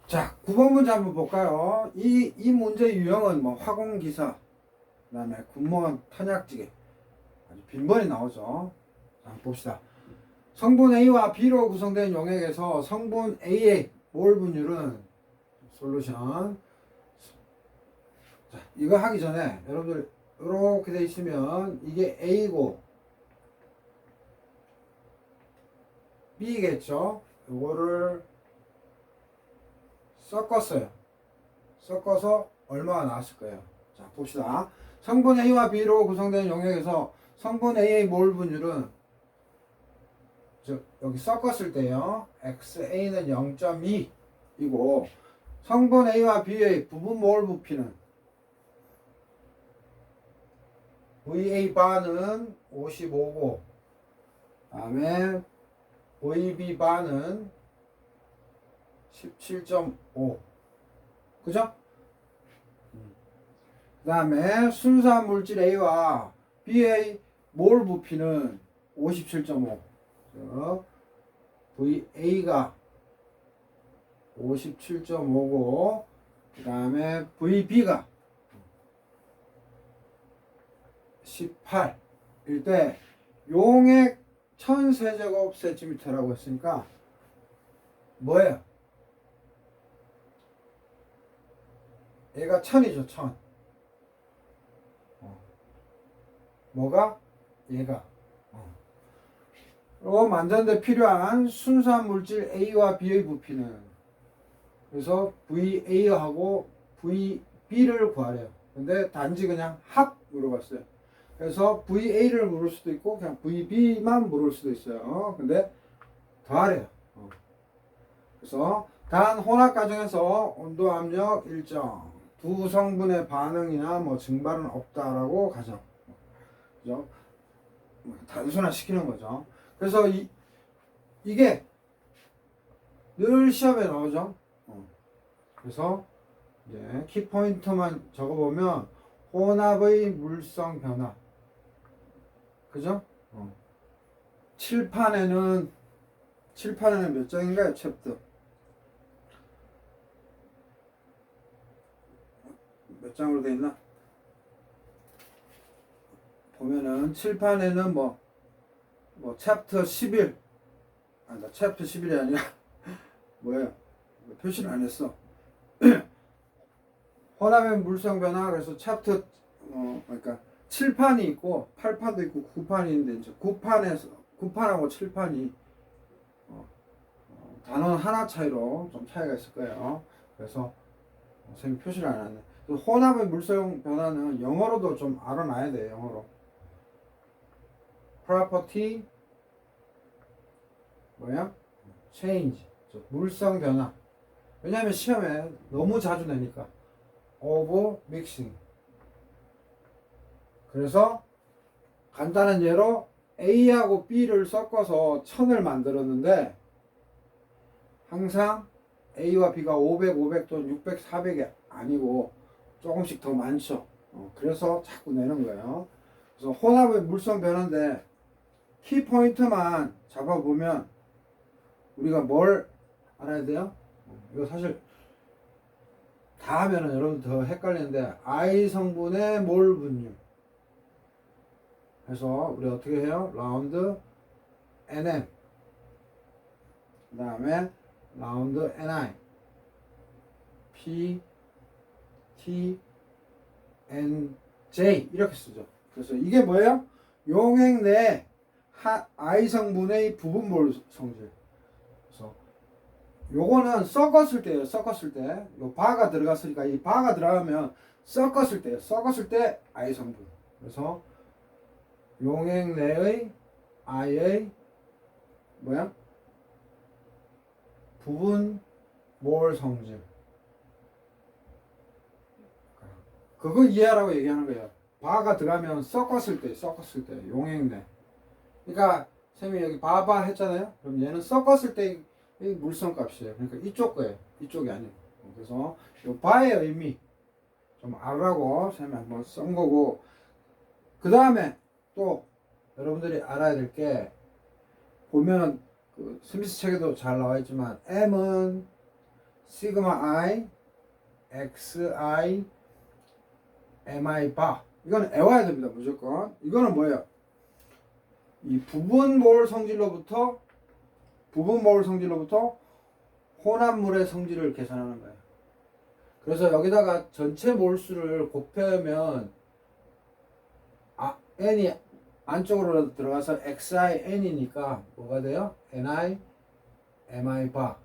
자, 9번 문제 한번 볼까요? 이 문제 유형은 뭐 화공기사, 그 다음에 군무원 탄약지게 아주 빈번히 나오죠. 자, 봅시다. 성분 A와 B로 구성된 용액에서 성분 A의 몰 분율은 솔루션. 자, 이거 하기 전에 여러분들 이렇게 돼 있으면 이게 A고 B겠죠? 이거를 섞었어요. 섞어서 얼마가 나왔을 거예요. 자, 봅시다. 성분 A와 B로 구성된 용액에서 성분 A의 몰 분율은 즉 여기 섞었을 때요. XA는 0.2이고 성분 A와 B의 부분 몰 부피는 VA 바는 55고 다음에 VB 바는 17.5 그죠? 그 다음에 순수한 물질 A와 B의 몰 부피는 57.5 VA가 57.5고 그 다음에 VB가 18일 때 용액 1000세제곱센티미터라고 했으니까 뭐예요? 얘가 1000이죠. 1000 뭐가? 얘가 그리고 만드는데 필요한 순수한 물질 A와 B의 부피는 그래서 VA하고 VB를 구하래요. 근데 단지 그냥 합 물어봤어요. 그래서 VA를 물을 수도 있고 그냥 VB만 물을 수도 있어요. 근데 더하래요. 그래서 단 혼합 과정에서 온도 압력 일정 두 성분의 반응이나 뭐 증발은 없다라고 가정. 그죠? 단순화 시키는 거죠. 그래서 이게 늘 시험에 나오죠. 그래서 이제 키포인트만 적어보면 혼합의 물성 변화. 그죠? 칠판에는 몇 장인가요? 챕터 몇 장으로 되어 있나? 보면은 칠판에는 뭐 챕터 11 아니다 챕터 11이 아니라 뭐예요? 표시를 안 했어. 혼합의 물성 변화 그래서 챕터 그러니까 7판이 있고 8판도 있고 9판이 있는데 이제 9판하고 7판이 단원 하나 차이로 좀 차이가 있을 거예요. 그래서 선생님 표시를 안 했네. 혼합의 물성 변화는 영어로도 좀 알아놔야 돼요. 영어로 property 뭐야? change 물성 변화. 왜냐하면 시험에 너무 자주 내니까 of mixing. 그래서 간단한 예로 A하고 B를 섞어서 1000을 만들었는데 항상 A와 B가 500, 500 또는 600, 400이 아니고 조금씩 더 많죠. 그래서 자꾸 내는 거예요. 그래서 혼합의 물성 변화인데 키포인트만 잡아보면 우리가 뭘 알아야 돼요? 이거 사실 다 하면은 여러분 더 헷갈리는데 I 성분의 몰 분율 해서 우리 어떻게 해요? 라운드 NM 그 다음에 라운드 NI P T N J 이렇게 쓰죠. 그래서 이게 뭐예요? 용액 내 I 성분의 부분 몰 성질. 그래서 요거는 섞었을 때예요. 섞었을 때. 요 바가 들어갔으니까 이 바가 들어가면 섞었을 때예요. 섞었을 때 I 성분. 그래서 용액 내의 I의 뭐야? 부분 몰 성질. 그거 이해하라고 얘기하는 거예요. 바가 들어가면 섞었을 때 용액 내. 그러니까 쌤이 여기 바바 했잖아요. 그럼 얘는 섞었을 때 이 물성 값이에요. 그러니까 이쪽 거예요. 이쪽이 아니고. 그래서 이 바의 의미 좀 알라고 쌤이 한번 쓴 거고. 그 다음에 또 여러분들이 알아야 될 게 보면 그 스미스 책에도 잘 나와 있지만 M은 시그마 I xi mi 바. 이거는 외워야 됩니다. 무조건. 이거는 뭐예요? 이 부분몰 성질로부터 혼합물의 성질을 계산하는 거예요. 그래서 여기다가 전체 몰수를 곱하면 n이 안쪽으로 들어가서 xi n이니까 뭐가 돼요? ni mi 바.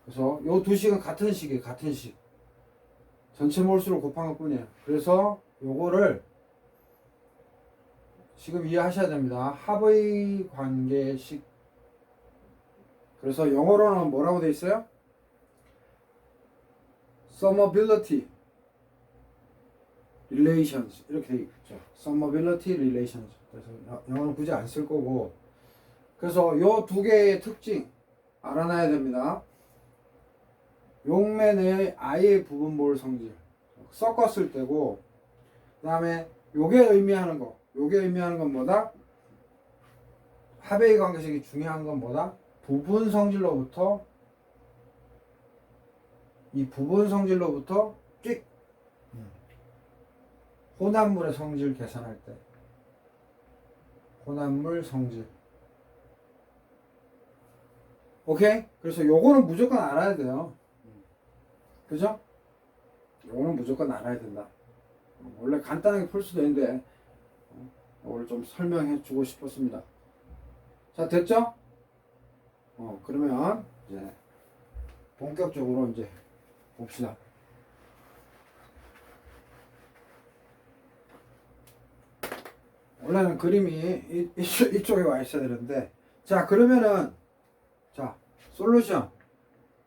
그래서 요 두 식은 같은 식이에요. 같은 식. 전체 몰수를 곱한 것 뿐이에요. 그래서 요거를 지금 이해하셔야 됩니다. 합의 관계식. 그래서 영어로는 뭐라고 돼 있어요? Summability Relations 이렇게 돼 있죠. Summability Relations. 그래서 영어는 굳이 안 쓸 거고. 그래서 요 두 개의 특징 알아놔야 됩니다. 용매 내의 I의 부분몰 성질 섞었을 때고, 그 다음에 요게 의미하는 건 뭐다? 합의 관계식이 중요한 건 뭐다? 부분 성질로부터 끽 혼합물의 성질 계산할 때 혼합물 성질. 오케이? 그래서 요거는 무조건 알아야 돼요. 그죠? 요거는 무조건 알아야 된다. 원래 간단하게 풀 수도 있는데 오늘 좀 설명해 주고 싶었습니다. 자, 됐죠? 그러면 이제 본격적으로 이제 봅시다. 원래는 그림이 이쪽에 와 있어야 되는데, 자, 그러면은 자, 솔루션.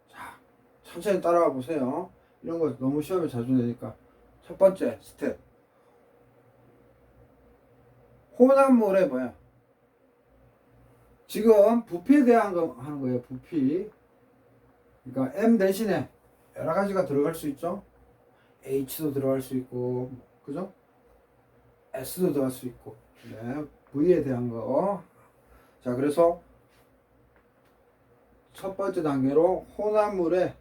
자, 천천히 따라와 보세요. 이런 거 너무 시험에 자주 내니까. 첫 번째 스텝. 혼합물의 뭐야? 지금 부피에 대한 거 하는 거예요. 부피. 그러니까 M 대신에 여러 가지가 들어갈 수 있죠. H도 들어갈 수 있고, 그죠? S도 들어갈 수 있고. 네, V에 대한 거. 자, 그래서 첫 번째 단계로 혼합물의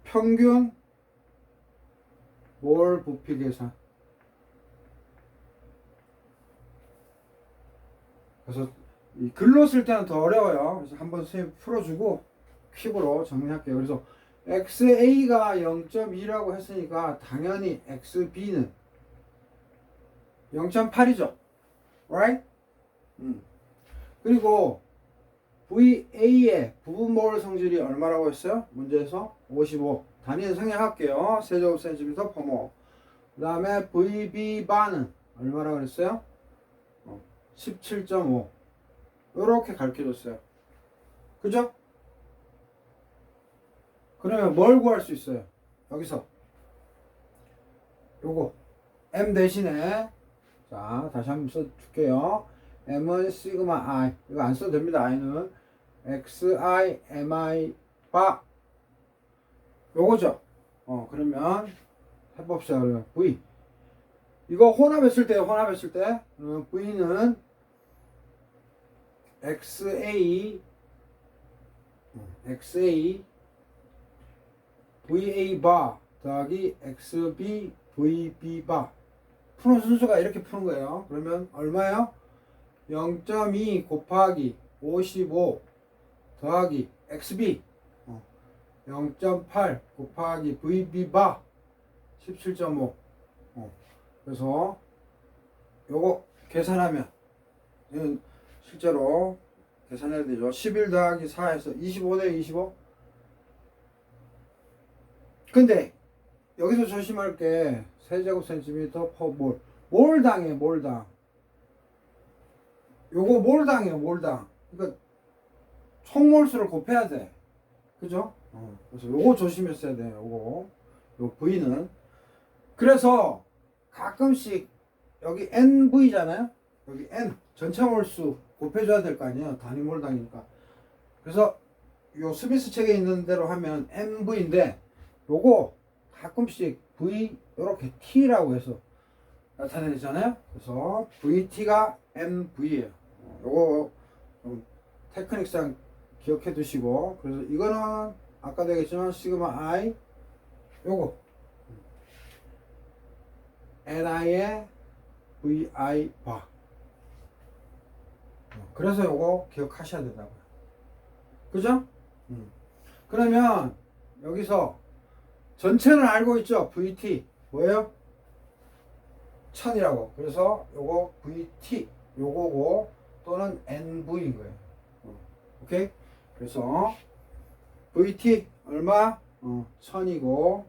평균 몰 부피 계산. 그래서 이 글로 쓸 때는 더 어려워요. 그래서 한번 선생님 풀어주고 퀵으로 정리할게요. 그래서 XA가 0.2라고 했으니까 당연히 XB는 0.8이죠. right? 그리고 VA의 부분몰 성질이 얼마라고 했어요? 문제에서 55. 단위는 생략할게요. 세제곱센티미터 퍼 몰. 그 다음에 VB바는 얼마라고 그랬어요? 17.5. 요렇게 가르쳐줬어요. 그죠? 그러면 뭘 구할 수 있어요? 여기서 요거 M 대신에, 자, 다시 한번 써줄게요. M은 시그마 I. 이거 안 써도 됩니다. I는 XI MI 바. 요거죠. 그러면 해봅시다. 그러면 V. 이거 혼합했을 때 V는 XA VA 바 더하기 XB VB 바. 푸는 순서가 이렇게 푸는 거예요. 그러면 얼마예요? 0.2 곱하기 55 더하기 XB 0.8 곱하기 VB 바 17.5. 그래서 요거 계산하면 이건 실제로 계산해야 되죠. 11 더하기 4에서 25 대 25. 근데 여기서 조심할 게 세제곱센티미터 퍼 몰. 몰당이에요. 몰당. 요거 몰당이에요. 몰당. 그러니까 총몰수를 곱해야 돼. 그죠? 그래서 요거 조심했어야 돼요. 요 V는. 그래서 가끔씩 여기 NV잖아요. 여기 N 전체 몰수 곱해줘야 될 거 아니에요. 단위 몰당이니까. 그래서 요 스미스 책에 있는 대로 하면 NV인데 요거 가끔씩 V 요렇게 T라고 해서 나타내잖아요. 그래서 VT가 MV예요. 요거 테크닉상 기억해 두시고, 그래서 이거는 아까도 얘기했지만 시그마 I 요거 ni의 vi 바. 그래서 요거 기억하셔야 된다고요. 그죠? 그러면 여기서 전체는 알고 있죠? VT 뭐예요? 1000이라고. 그래서 요거 VT 요거고 또는 NV인 거예요. 오케이? 그래서 VT 얼마? 1000이고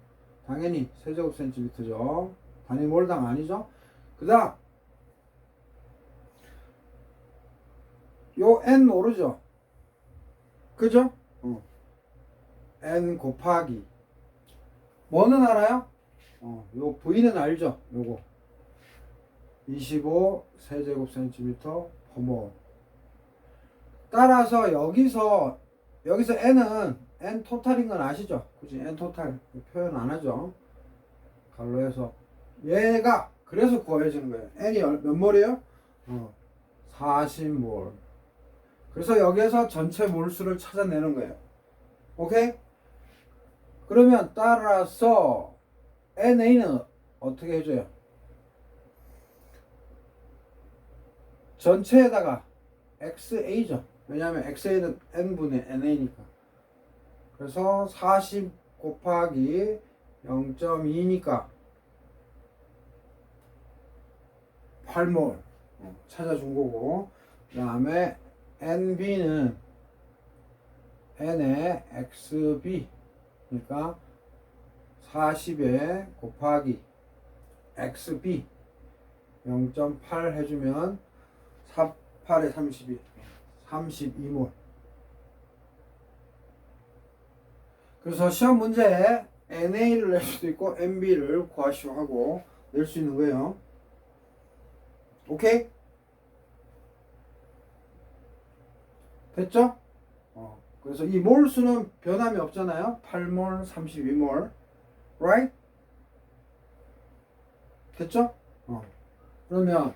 당연히 세제곱센티미터죠. 단위 몰당 아니죠? 그 다음 요 N 모르죠? 그죠? N 곱하기 뭐는 알아요? 요 V는 알죠? 요거 25 세제곱센티미터 퍼몰. 따라서 여기서 N은 N 토탈인 건 아시죠? 그치? N 토탈 표현 안 하죠? 갈로해서 얘가 그래서 구해지는 거예요. N이 몇 몰이에요? 40몰. 그래서 여기에서 전체 몰수를 찾아내는 거예요. 오케이? 그러면 따라서 NA는 어떻게 해줘요? 전체에다가 XA죠. 왜냐하면 XA는 N분의 NA니까. 그래서 40 곱하기 0.2니까 8몰 찾아준 거고, 그 다음에 NB는 N의 XB 그러니까 40에 곱하기 XB 0.8 해주면 48에 32 32몰. 그래서 시험 문제에 NA를 낼 수도 있고 NB를 구하시오 하고 낼 수 있는 거예요. 오케이? 됐죠? 그래서 이 몰수는 변함이 없잖아요. 8몰, 32몰. right? 됐죠? 그러면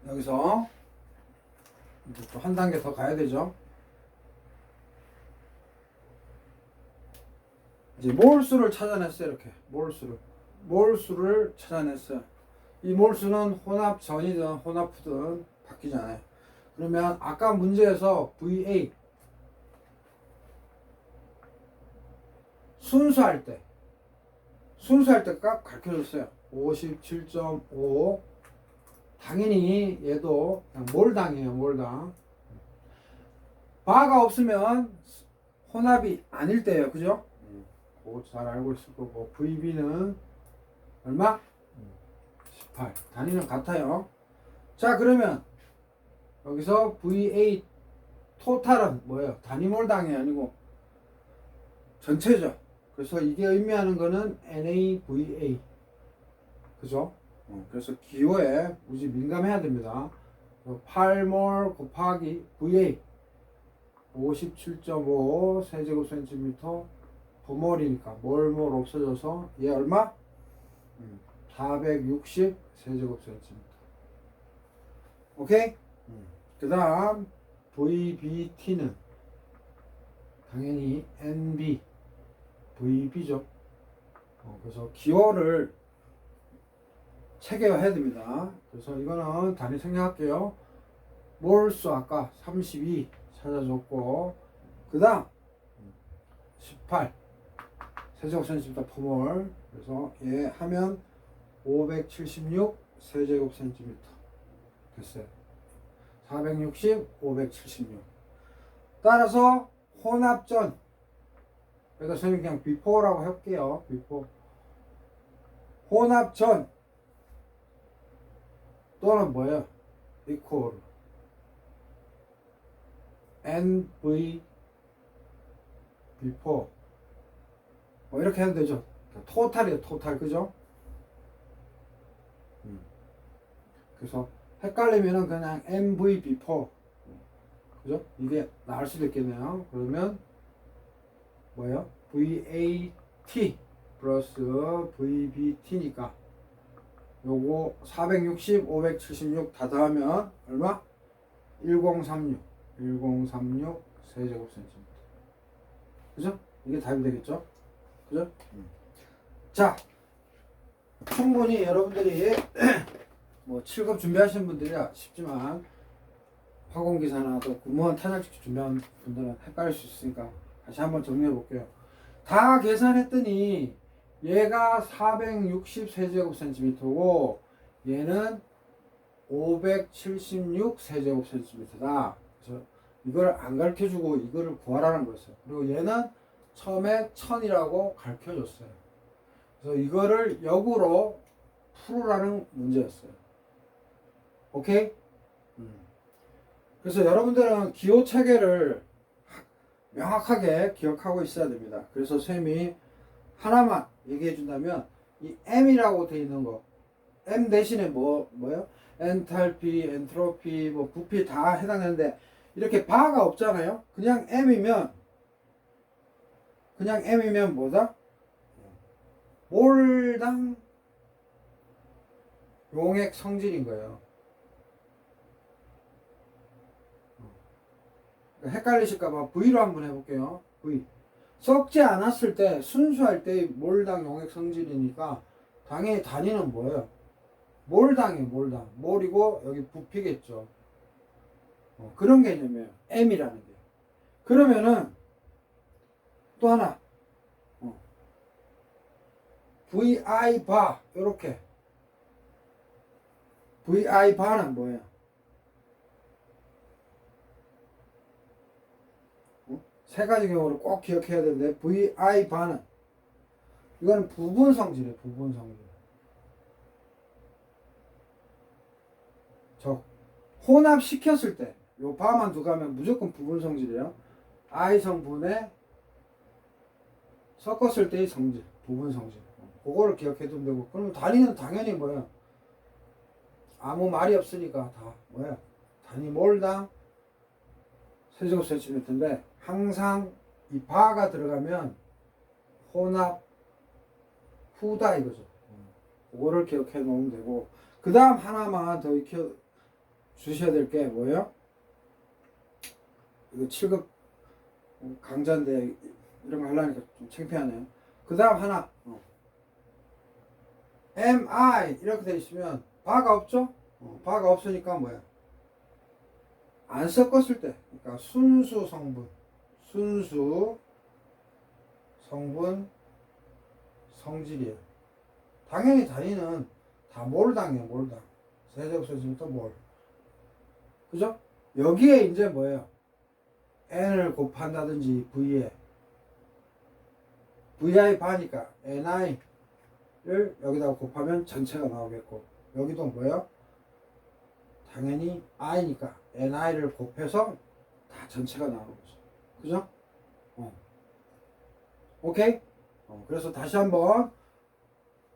여기서 이제 또 한 단계 더 가야 되죠. 이제 몰수를 찾아냈어요. 이렇게 몰수를 찾아냈어요. 이 몰수는 혼합 전이든 혼합 후든 바뀌지 않아요. 그러면 아까 문제에서 VA 순수할 때 값 가르쳐줬어요. 57.5. 당연히 얘도 그냥 몰당이에요. 몰당. 바가 없으면 혼합이 아닐 때예요. 그죠? 그거 잘 알고 있을 거고. VB는 얼마? 18. 단위는 같아요. 자, 그러면 여기서 VA 토탈은 뭐예요? 단위 몰당이 아니고 전체죠. 그래서 이게 의미하는 거는 NAVA. 그죠? 그래서 기호에 무지 민감해야 됩니다. 8몰 곱하기 VA 57.5 세제곱센티미터 버몰이니까 몰몰 없어져서 얘 얼마? 460 세제곱센티미터. 오케이? 그 다음 VBT는 당연히 NB VB죠. 그래서 기호를 체계화해야 됩니다. 그래서 이거는 단위 생략할게요. 몰수 아까 32 찾아줬고, 그 다음 18 세제곱센티미터 퍼몰. 그래서 얘 하면 576 세제곱센티미터 됐어요. 460 576. 따라서 혼합전, 그래서 저는 그냥 before라고 할게요. before. 혼합전 또는 뭐예요? equal NV before 뭐 이렇게 해도 되죠. 토탈이에요. 토탈. 그죠? 그래서 헷갈리면은 그냥 NV before 그죠? 이게 나을 수도 있겠네요. 그러면 뭐예요? VAT 플러스 VBT니까 요거 460, 576 다 더하면 얼마? 1036 1036 세제곱센티미터. 그죠? 이게 답이 되겠죠? 그죠? 자, 충분히 여러분들이 뭐 7급 준비하시는 분들이야 쉽지만 화공기사나 또 공무원 탄약직 준비하는 분들은 헷갈릴 수 있으니까 다시 한번 정리해 볼게요. 다 계산했더니 얘가 460 세제곱센티미터고 얘는 576 세제곱센티미터다. 그래서 이걸 안 가르쳐주고 이거를 구하라는 거였어요. 그리고 얘는 처음에 1000이라고 가르쳐줬어요. 그래서 이거를 역으로 풀으라는 문제였어요. 오케이? 그래서 여러분들은 기호 체계를 명확하게 기억하고 있어야 됩니다. 그래서 쌤이 하나만 얘기해 준다면 이 M이라고 돼 있는 거 M 대신에 뭐요? 엔탈피, 엔트로피, 뭐 부피 다 해당되는데 이렇게 바가 없잖아요. 그냥 M이면 뭐다? 몰당 용액 성질인 거예요. 헷갈리실까봐 V로 한번 해볼게요. V. 썩지 않았을 때 순수할 때 몰당 용액 성질이니까 당연히 단위는 뭐예요? 몰당이에요. 몰이고 여기 부피겠죠. 그런 개념이에요. M이라는 게. 그러면은 또 하나 VI 바 요렇게 VI 바는 뭐예요? 세 가지 경우를 꼭 기억해야 되는데 VI 바는 이거는 부분 성질이에요. 부분 성질. 저 혼합 시켰을 때 요 바만 두고 하면 무조건 부분 성질이에요. I 성분에 섞었을 때의 성질, 부분 성질. 그거를 기억해 두면 되고, 그럼 단위는 당연히 뭐예요? 아무 말이 없으니까 다 뭐예요? 단위 몰당 세제곱센티미터인데 항상 이 바가 들어가면 혼합 후다 이거죠. 그거를 기억해 놓으면 되고, 그 다음 하나만 더 익혀 주셔야 될 게 뭐예요? 이거 7급 강좌인데 이런 거 하려니까 좀 창피하네요. 그 다음 하나 MI 이렇게 돼 있으면 바가 없죠? 바가 없으니까 뭐야? 안 섞었을 때, 그러니까 순수 성분 성질이에요. 당연히 단위는 다 몰당이에요. 몰당. 세제곱센티미터 몰. 그죠? 여기에 이제 뭐예요? n을 곱한다든지 v에 vi 바니까 ni를 여기다가 곱하면 전체가 나오겠고, 여기도 뭐예요? 당연히 i니까 ni를 곱해서 다 전체가 나오는 거죠. 그죠? 오케이? 그래서 다시 한번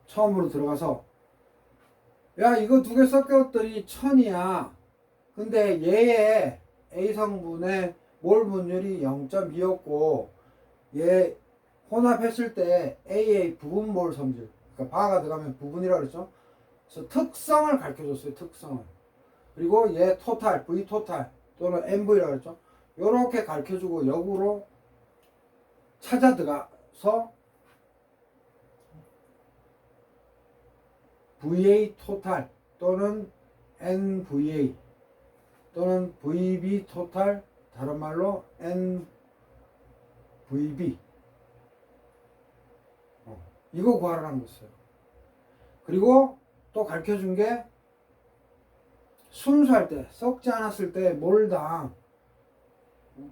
처음으로 들어가서 야 이거 두 개 섞였더니 1000이야. 근데 얘의 A 성분의 몰 분율이 0.2였고 얘 혼합했을 때 A의 부분 몰 성질, 그러니까 바가 들어가면 부분이라고 그랬죠. 그래서 특성을 가르쳐줬어요. 특성을. 그리고 얘 토탈, V 토탈 또는 MV라고 그랬죠. 요렇게 가르쳐주고 역으로 찾아 들어가서 VA 토탈 또는 NVA 또는 VB 토탈, 다른 말로 NVB 이거 구하라는 거였어요. 그리고 또 가르쳐준 게 순수할 때, 썩지 않았을 때 몰당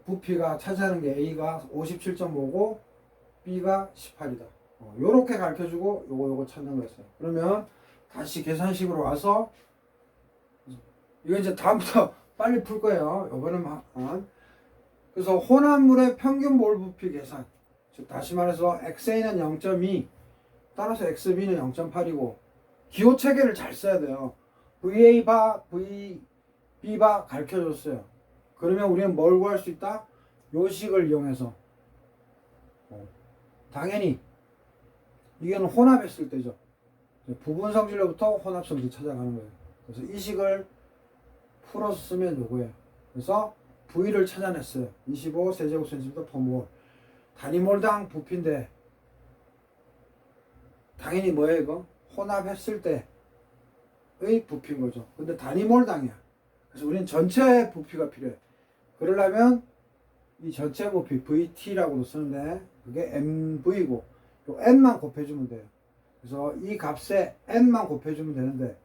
부피가 차지하는 게 A가 57.5고 B가 18이다. 요렇게 가르쳐주고 요거 찾는 거였어요. 그러면 다시 계산식으로 와서 이거 이제 다음부터 빨리 풀 거예요. 요번에만. 그래서 혼합물의 평균 몰 부피 계산. 즉 다시 말해서 XA는 0.2, 따라서 XB는 0.8이고 기호 체계를 잘 써야 돼요. VA 바, VB 바 가르쳐줬어요. 그러면 우리는 뭘 구할 수 있다? 요식을 이용해서. 당연히 이게는 혼합했을 때죠. 부분 성질로부터 혼합 성질 찾아가는 거예요. 그래서 이 식을 풀어서 쓰면 요거예요. 그래서 V를 찾아냈어요. 25 세제곱센티미터 퍼몰. 단위몰당 부피인데 당연히 뭐예요 이거? 혼합했을 때의 부피인 거죠. 근데 단위몰당이야. 그래서 우리는 전체 부피가 필요해. 그러려면 이 전체 부피 VT라고도 쓰는데 그게 MV고 요 N만 곱해주면 돼요. 그래서 이 값에 N만 곱해주면 되는데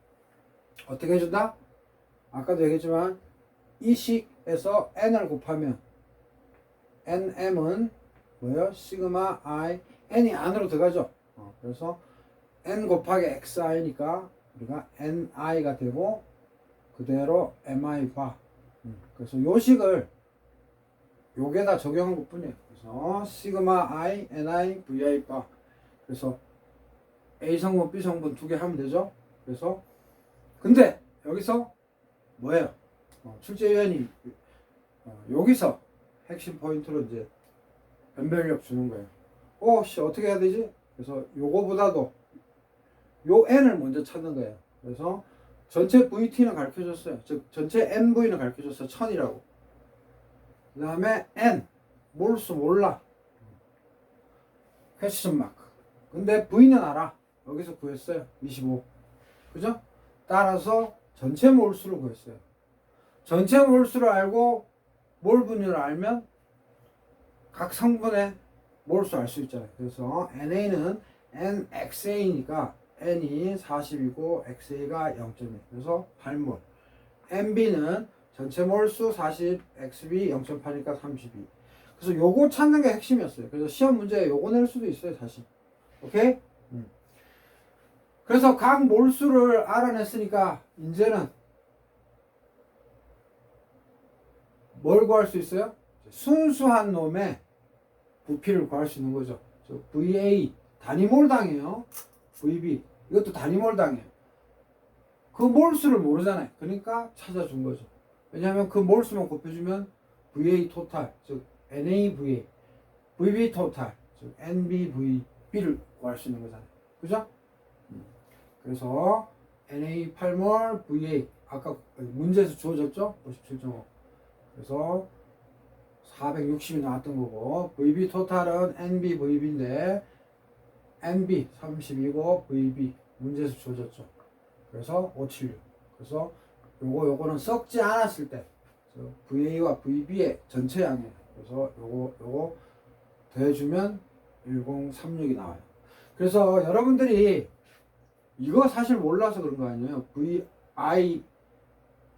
어떻게 해준다? 아까도 얘기했지만 이 식에서 N을 곱하면 NM은 뭐예요? 시그마 I N이 안으로 들어가죠. 그래서 N 곱하기 XI니까 우리가 NI가 되고 그대로 MI 바. 그래서 요 식을 요게다 적용한 것 뿐이에요. 그래서 시그마 I NI VI 바. 그래서 A 성분 B 성분 두 개 하면 되죠. 그래서 근데 여기서 뭐예요? 출제 요인이 여기서 핵심 포인트로 이제 변별력 주는 거예요. 어떻게 해야 되지? 그래서 요거보다도 요 n을 먼저 찾는 거예요. 그래서 전체 VT는 가르쳐줬어요. 즉 전체 NV는 가르쳐줬어요. 1000이라고. 그 다음에 N 몰수 몰라. 퀘스천 마크. 근데 V는 알아. 여기서 구했어요. 25. 그죠? 따라서 전체 몰수를 구했어요. 전체 몰수를 알고 몰 분율을 알면 각 성분의 몰수 알 수 있잖아요. 그래서 NA는 NXA니까 N이 40이고 XA가 0.1. 그래서 8몰. NB는 전체 몰수 40, XB 0.8이니까 32. 그래서 요거 찾는 게 핵심이었어요. 그래서 시험 문제에 요거 낼 수도 있어요, 사실. 오케이? 그래서 각 몰수를 알아냈으니까 이제는 뭘 구할 수 있어요? 순수한 놈의 부피를 구할 수 있는 거죠. VA 단위몰당이에요. VB 이것도 단위몰당이에요. 그 몰수를 모르잖아요. 그러니까 찾아준 거죠. 왜냐하면 그 몰수만 곱해주면 VA 토탈 즉 NAVA VB 토탈 즉 NBVB를 구할 수 있는 거잖아요. 그죠? 그래서 NA 8몰 VA 아까 문제에서 주어졌죠? 57.5. 그래서 460이 나왔던 거고 VB 토탈은 NB VB인데 NB 32고 VB 문제에서 주어졌죠. 그래서 576. 그래서 요거는 썩지 않았을 때 VA와 VB의 전체 양이에요. 그래서 요거 더해주면 1036이 나와요. 그래서 여러분들이 이거 사실 몰라서 그런 거 아니에요. VI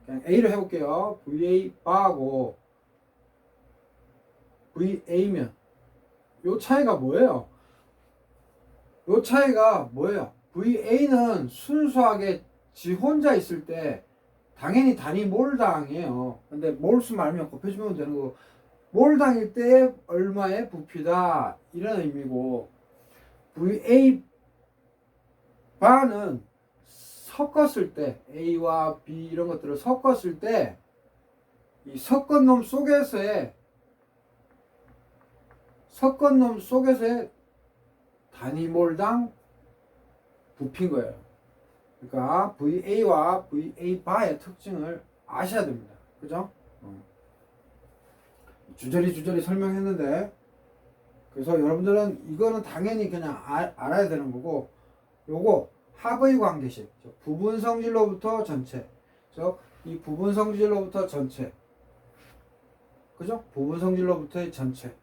그냥 A를 해볼게요. VA 바하고 VA면 요 차이가 뭐예요? 요 차이가 뭐예요? VA는 순수하게 지 혼자 있을 때 당연히 단위 몰당이에요. 근데 몰수 말면 곱해주면 되는 거고 몰당일 때 얼마의 부피다 이런 의미고 VA 바는 섞었을 때 A와 B 이런 것들을 섞었을 때 이 섞은 놈 속에서의 단위몰당 부피인 거예요. 그러니까 VA와 VA 바의 특징을 아셔야 됩니다. 그죠? 주저리 설명했는데 그래서 여러분들은 이거는 당연히 그냥 알아야 되는 거고 요거 합의 관계식 부분 성질로부터 전체 이 부분 성질로부터 전체 그죠? 부분 성질로부터의 전체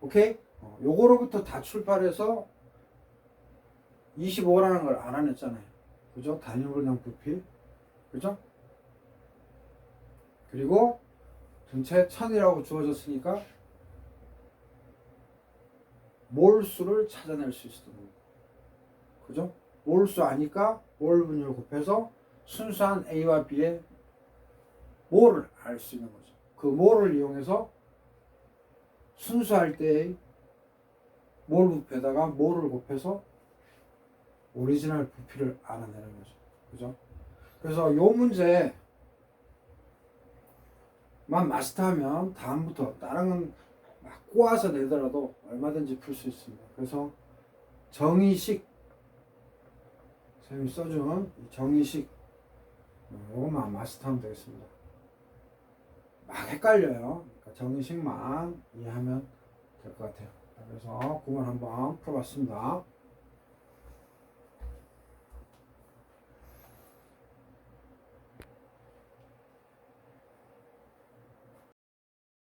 오케이? 요거로부터 다 출발해서 25라는 걸 알아냈잖아요. 그죠? 단위몰당 부피 그죠? 그리고 전체 1000이라고 주어졌으니까 몰수를 찾아낼 수 있었던 거고 그죠? 몰수 아니까 몰 분율 곱해서 순수한 A와 B의 몰을 알 수 있는 거죠. 그 몰을 이용해서 순수할 때의 몰 부피에다가 몰을 곱해서 오리지널 부피를 알아내는 거죠. 그죠? 그래서 요 문제만 마스터하면 다음부터 다른 건 막 꼬아서 내더라도 얼마든지 풀 수 있습니다. 그래서 정의식 선생님이 써준 정의식 요것만 마스터하면 되겠습니다. 헷갈려요. 그러니까 정식만 이해하면 될 것 같아요. 그래서 구문 한번 풀어봤습니다.